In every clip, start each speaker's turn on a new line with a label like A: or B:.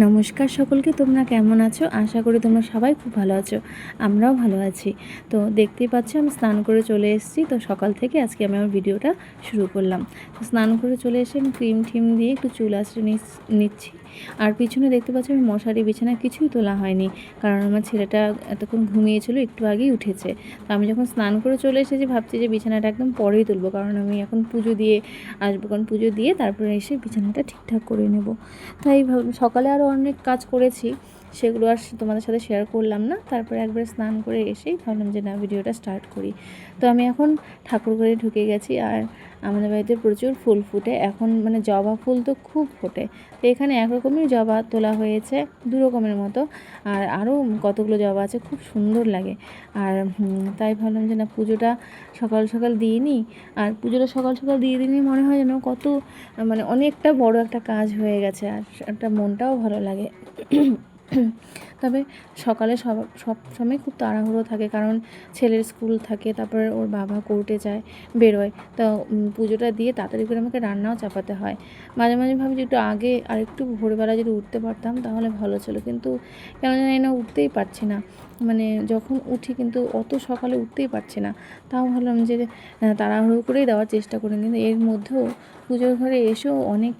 A: নমস্কার সকলকে, তোমরা কেমন আছো? আশা করি তোমরা সবাই খুব ভালো আছো। আমরাও ভালো আছি। তো দেখতেই পাচ্ছ আমি স্নান করে চলে এসেছি। তো সকাল থেকে আজকে আমি আমার ভিডিওটা শুরু করলাম। তো স্নান করে চলে এসে আমি ক্রিম ঠিম দিয়ে একটু চুল আঁচড়ে নিচ্ছি। আর পিছনে দেখতে পাচ্ছ আমি মশারি বিছানা কিছুই তোলা হয়নি, কারণ আমার ছেলেটা এতক্ষণ ঘুমিয়েছিল, একটু আগেই উঠেছে। তো আমি যখন স্নান করে চলে এসেছি ভাবছি যে বিছানাটা একদম পরেই তুলবো, কারণ আমি এখন পুজো দিয়ে আসবো, কারণ পুজো দিয়ে তারপরে এসে বিছানাটা ঠিকঠাক করে নেব। তাই সকালে আরও অনেক কাজ করেছি, সেগুলো আর তোমাদের সাথে শেয়ার করলাম না। তারপরে একবার স্নান করে এসেই ভাবলাম যে না, ভিডিওটা স্টার্ট করি। তো আমি এখন ঠাকুর ঘরে ঢুকে গেছি। আর আমাদের বাড়িতে প্রচুর ফুল ফুটে এখন, মানে জবা ফুল তো খুব ফোটে। তো এখানে একরকমই জবা তোলা হয়েছে, দু রকমের মতো, আর আরও কতগুলো জবা আছে, খুব সুন্দর লাগে। আর তাই ভাবলাম যে না, পুজোটা সকাল সকাল দিয়ে নিই। আর পুজোটা সকাল সকাল দিয়ে দিনই মনে হয় যেন কত, মানে অনেকটা বড় একটা কাজ হয়ে গেছে, আর একটা মনটাও ভালো লাগে। তবে সকালে সব সময় খুব তাড়াহুড়ো থাকে, কারণ ছেলের স্কুল থাকে, তারপরে ওর বাবা কোর্টে যায়, বেরোয়। তো পুজোটা দিয়ে তাড়াতাড়ি করে আমাকে রান্নাও চাপাতে হয়। মাঝে মাঝে ভাবছি একটু আগে আর একটু ভোরবেলা যদি উঠতে পারতাম তাহলে ভালো ছিল, কিন্তু কেন জানি না উঠতেই পারছি না। মানে যখন উঠি কিন্তু অত সকালে উঠতেই পারছি না। তাও ভাবলাম যে তাড়াহুড়ো করেই দেওয়ার চেষ্টা করি, কিন্তু এর মধ্যেও পুজোর ঘরে এসেও অনেক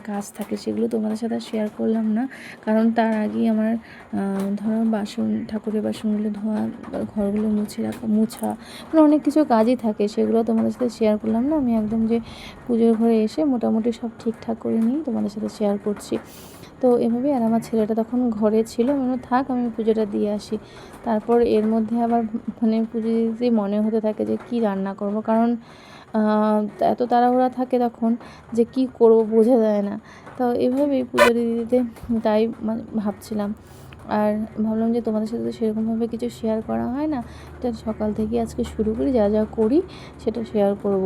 A: কাজ থাকে, সেগুলো তোমাদের সাথে শেয়ার করলাম না, কারণ তার আগেই আমার ধরো ঠাকুরের বাসনগুলো ধোয়া, ঘরগুলো মুছা, মানে অনেক কিছু কাজই থাকে, সেগুলো তোমাদের সাথে শেয়ার করলাম না। আমি একদম যে পুজোর ঘরে এসে মোটামুটি সব ঠিকঠাক করে নিই তোমাদের সাথে শেয়ার করছি। তো এভাবেই, আর আমার ছেলেটা তখন ঘরে ছিল, মানে থাক আমি পুজোটা দিয়ে আসি। তারপর এর মধ্যে আবার মানে পুজো দিতেই মনে হতে থাকে যে কি রান্না করব, কারণ এত তাড়াহুড়া থাকে তখন যে কি করব বোঝা যায় না। তো এভাবেই পুজো দিতে দিতে তাই ভাবছিলাম। আর ভাবলাম যে তোমাদের সাথে তো সেরকমভাবে কিছু শেয়ার করা হয় না, তো সকাল থেকে আজকে শুরু করি, যা যা করি সেটা শেয়ার করব।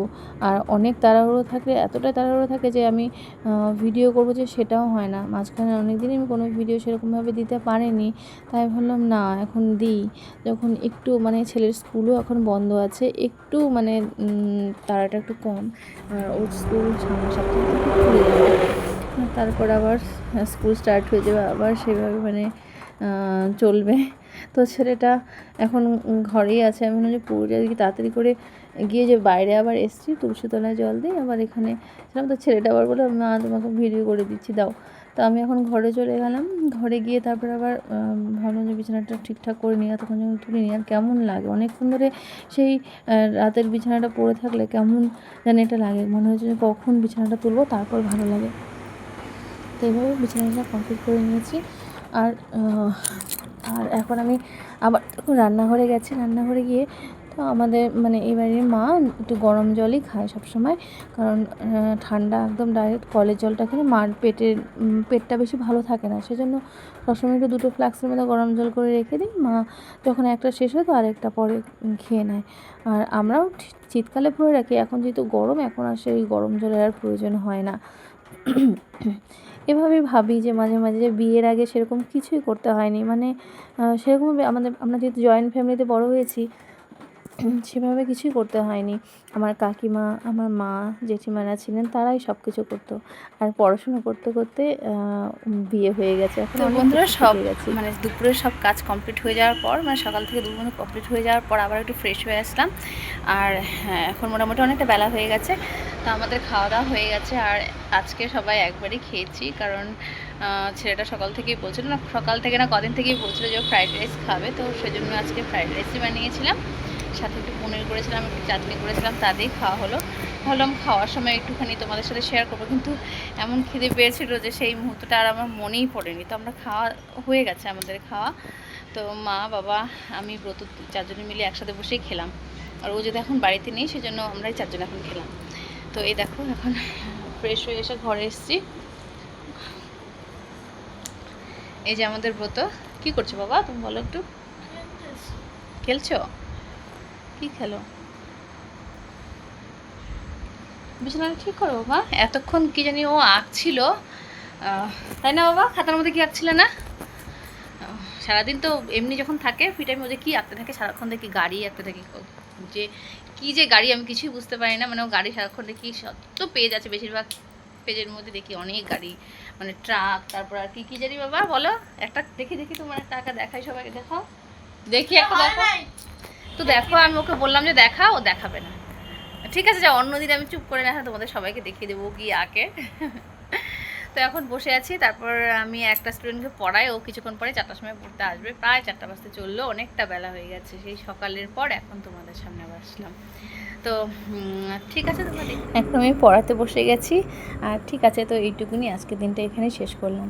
A: আর অনেক তাড়াহুড়ো থাকলে, এতটাই তাড়াহুড়ো থাকে যে আমি ভিডিও করব যে সেটাও হয় না। মাঝখানে অনেক দিনই আমি কোনো ভিডিও সেরকমভাবে দিতে পারিনি, তাই ভাবলাম না এখন দিই, যখন একটু মানে ছেলের স্কুলও এখন বন্ধ আছে, একটু মানে তাড়াটা একটু কম। আর ওর স্কুল সামনের সপ্তাহ থেকে খুলে যাবে, তারপর আবার স্কুল স্টার্ট হয়ে যাবে, আবার সেভাবে মানে চলবে। তো ছেলেটা এখন ঘরেই আছে। আমি মনে হয় পুজোটা দিকে তাড়াতাড়ি করে গিয়ে, যে বাইরে আবার এসেছি তুলসী তলায় জল দিই, আবার এখানে ছিলাম। তো ছেলেটা আবার বলে মা তোমাকে ভিডিও করে দিচ্ছি, দাও। তো আমি এখন ঘরে চলে গেলাম। ঘরে গিয়ে তারপর আবার ভাবলাম যে বিছানাটা ঠিকঠাক করে নিই, তখন যখন তুলে নিই আর কেমন লাগে, অনেকক্ষণ ধরে সেই রাতের বিছানাটা পড়ে থাকলে কেমন জানি এটা লাগে, মনে হচ্ছে যে কখন বিছানাটা তুলবো তারপর ভালো লাগে। তো এইভাবে বিছানাটা কমপ্লিট করে নিয়েছি। আর আর এখন আমি আবার রান্নাঘরে গেছি। রান্নাঘরে গিয়ে তো আমাদের মানে এই বাড়ির মা একটু গরম জলই খায় সবসময়, কারণ ঠান্ডা একদম ডাইরেক্ট কলের জলটা খেলে মার পেটটা বেশি ভালো থাকে না, সেজন্য সবসময় একটু দুটো ফ্লাক্সের মধ্যে গরম জল করে রেখে দিই। মা যখন একটা শেষ হয় তো আরেকটা পরে খেয়ে নেয়। আর আমরাও শীতকালে ভরে রাখি, এখন যেহেতু গরম, এখন আর সেই গরম জলের আর প্রয়োজন হয় না। এভাবেই ভাবি যে মাঝে মাঝে যে বিয়ের আগে সেরকম কিছুই করতে হয়নি, মানে সেরকমভাবে আমরা যেহেতু জয়েন্ট ফ্যামিলিতে বড় হয়েছি, সেভাবে কিছুই করতে হয়নি। আমার কাকিমা, আমার মা, জেঠিমারা ছিলেন, তারাই সব কিছু করতো। আর পড়াশুনো করতে করতে বিয়ে হয়ে গেছে, এখন অনেক
B: বন্ধুরা,
A: কিছু
B: সব
A: শিখে গেছি।
B: মানে দুপুরের সব কাজ কমপ্লিট হয়ে যাওয়ার পর, মানে সকাল থেকে দুপুর কমপ্লিট হয়ে যাওয়ার পর আবার একটু ফ্রেশ হয়ে আসলাম। আর হ্যাঁ, এখন মোটামুটি অনেকটা বেলা হয়ে গেছে, তো আমাদের খাওয়া দাওয়া হয়ে গেছে। আর আজকে সবাই একবারই খেয়েছি, কারণ ছেলেটা সকাল থেকেই বলছিল, না সকাল থেকে না কদিন থেকেই বলছিল যে ফ্রাইড রাইস খাবে, তো সেজন্য আজকে ফ্রাইড রাইসই বানিয়েছিলাম, সাথে একটু পনির করেছিলাম, একটু চাটনি করেছিলাম, তা দিয়েই খাওয়া হলো। ভাবলাম খাওয়ার সময় একটুখানি তোমাদের সাথে শেয়ার করবো, কিন্তু এমন খিদে পেয়েছিল যে সেই মুহূর্তটা আর আমার মনেই পড়েনি। তো আমরা খাওয়া হয়ে গেছে, আমাদের খাওয়া। তো মা, বাবা, আমি, ব্রত চারজনে মিলে একসাথে বসেই খেলাম। আর ও যদি এখন বাড়িতে নেই, সেজন্য আমরাই চারজন এখন খেলাম। তো এই দেখো, এখন ফ্রেশ হয়ে এসে ঘরে এসেছি। এই যে আমাদের ব্রত। কি করছো বাবা, তুমি বলো একটু। খেলছো? কি খেলো? বিছানাটা ঠিক করো বাবা। এতক্ষণ কি জানি ও আঁকছিল, তাই না বাবা? খাতার মধ্যে কি আঁকছিল না? সারাদিন তো এমনি যখন থাকে ফ্রি টাইমে, ও যে কী আঁকতে থাকে সারাক্ষণ, দেখি গাড়ি আঁকতে থাকি। যে কী যে গাড়ি আমি কিছুই বুঝতে পারি না, মানে ও গাড়ি সারাক্ষণ দেখি, তো পেজ আছে, বেশিরভাগ পেজের মধ্যে দেখি অনেক গাড়ি, মানে ট্রাক, তারপর আর কি কি জানি বাবা বলো, একটা দেখি দেখি তোমার একটা আঁকা দেখাই, সবাইকে দেখাও, দেখি একটা দেখো তো। দেখো আমি ওকে বললাম যে দেখা, ও দেখাবে না। ঠিক আছে, যা অন্যদিন আমি চুপ করে না তোমাদের সবাইকে দেখিয়ে দেবো কি আঁকে। তো এখন বসে আছি, তারপর আমি একটা স্টুডেন্টকে পড়াই, ও কিছুক্ষণ পরে 4টার সময় পড়তে আসবে, প্রায় 4টা বাজতে চললো, অনেকটা বেলা হয়ে গেছে সেই সকালের পর এখন তোমাদের সামনে আবার আসলাম। তো ঠিক আছে, তোমরা এখন আমি পড়াতে বসে গেছি। আর ঠিক আছে, তো এইটুকুনি আজকের দিনটা এখানেই শেষ করলাম।